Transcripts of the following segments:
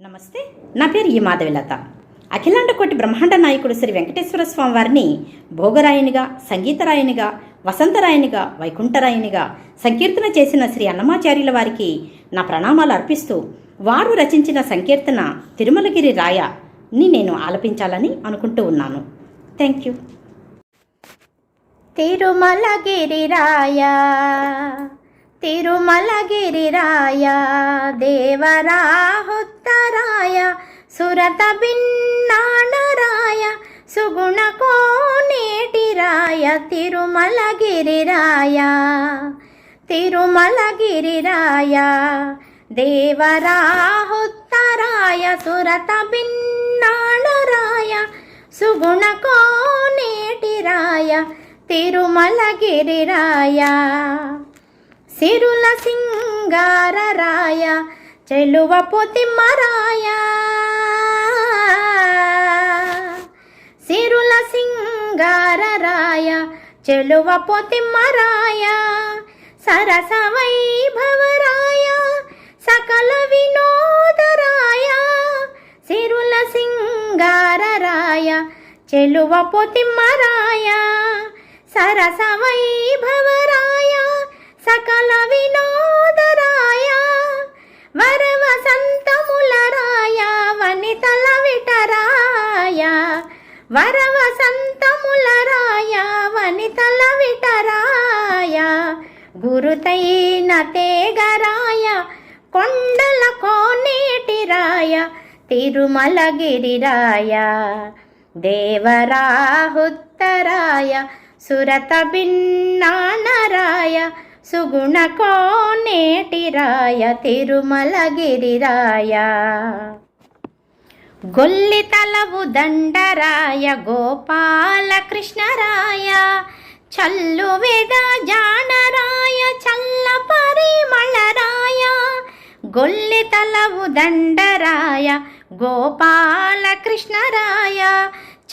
నమస్తే, నా పేరు ఈ మాధవిలత. అఖిలాండ కోటి బ్రహ్మాండ నాయకుడు శ్రీ వెంకటేశ్వర స్వామి వారిని భోగరాయనిగా, సంగీతరాయనిగా, వసంతరాయనిగా, వైకుంఠరాయనిగా సంకీర్తన చేసిన శ్రీ అన్నమాచార్యుల వారికి నా ప్రణామాలు అర్పిస్తూ, వారు రచించిన సంకీర్తన తిరుమలగిరి రాయని నేను ఆలపించాలని అనుకుంటూ ఉన్నాను. Thank you. తిరుమలగిరి రాయ, తిరుమలగిరి రాయ, దేవరాహుత్తరాయ, సురత భిన్నాణరాయ, సుగుణ కోనేటి రాయ, తిరుమలగిరి రాయ, తిరుమలగిరి రాయ, దేవరాహుత్తరాయ, సురత భిన్నాణరాయ, సుగుణ కోనేటి రాయ, తిరుమలగిరి రాయ, సిరుల సింగార రాయ, చెలువ పొతిమ్మరాయ, సిరుల సింగార రాయ, చెలువ పొతిమ్మరాయ, సరస వైభవరాయ, సకల వినోదరాయ, సిరుల సింగార రాయ, చెలువ పొతిమ్మరాయ, సరస వైభవరాయ, సకల వినోదరాయ, వరవసంతములరాయ, వనితల విటరాయ, వరవసంతములరాయ, వనితల విటరాయ, గురుతైన తేగరాయ, కొండల కోనేటి రాయ, తిరుమలగిరి రాయ, దేవరాహుత్తరాయ, సురత భిన్నాణరాయ, సుగుణ కోనేటి రాయ, తిరుమలగిరి రాయ, గొల్లి తలవు దండరాయ, గోపాలకృష్ణరాయ, చల్లు వేద జానరాయ, చల్ల పరిమళరాయ, గొల్లి తలవు దండరాయ, గోపాలకృష్ణరాయ,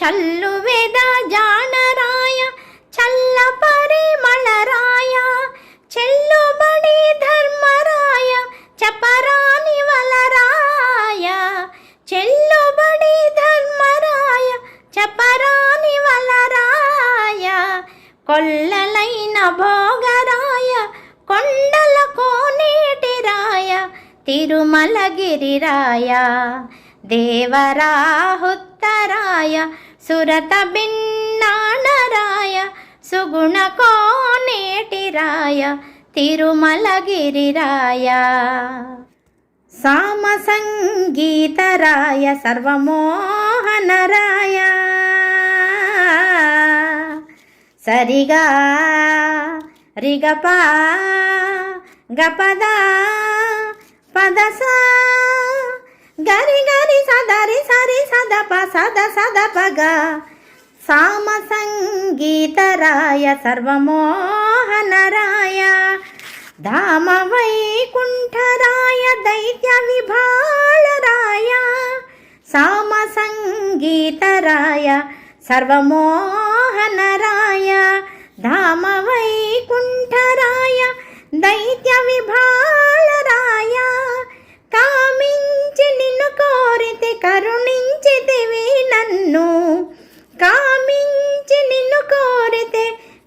చల్లు వేద జానరాయ, చల్ల పరిమళరాయ, చెల్లుబడి ధర్మరాయ, చపరాని వలరాయ, చెల్లుబడి ధర్మరాయ, చపరాని వలరాయ, కొల్లలైన భోగరాయ, కొండల కోనేటి రాయ, తిరుమలగిరి రాయ, దేవరాహుత్తరాయ, సురత భిన్నాణరాయ, సుగుణ కోనేటి రాయ, తిరుమలగిరి రాయ, సామ సంగీతరాయ, సర్వమోహనరాయ, సరిగా రిగపా గపదా పదస గరి గరి సదరి సరి సదప సద సదపగా, సామ సంగీతరాయ, సర్వమోహనరాయ, ధామ వైకుంఠరాయ, దైత్య విభాళరాయ, సామ సంగీతరాయ, సర్వమోహనరాయ, ధామ వైకుంఠరాయ, దైత్య విభాళరాయ, కామించి నిన్ను కోరితే కరుణించితివి నన్ను, కామించి నిన్ను కోరితే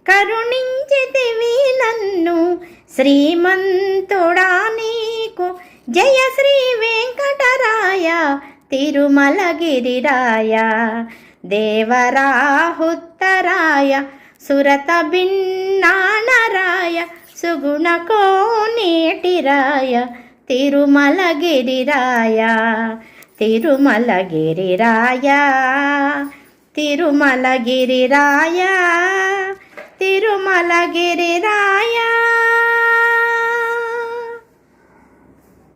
కరుణించితివి నన్ను, శ్రీమంతుడా నీకు జయ శ్రీ వెంకటరాయ, తిరుమలగిరి రాయ, దేవరాహుత్తరాయ, సురత భిన్నాణరాయ, సుగుణ కోనేటి రాయ, తిరుమలగిరి రాయ, తిరుమలగిరి రాయ, తిరుమలగిరి రాయ, తిరుమలగిరి రాయ.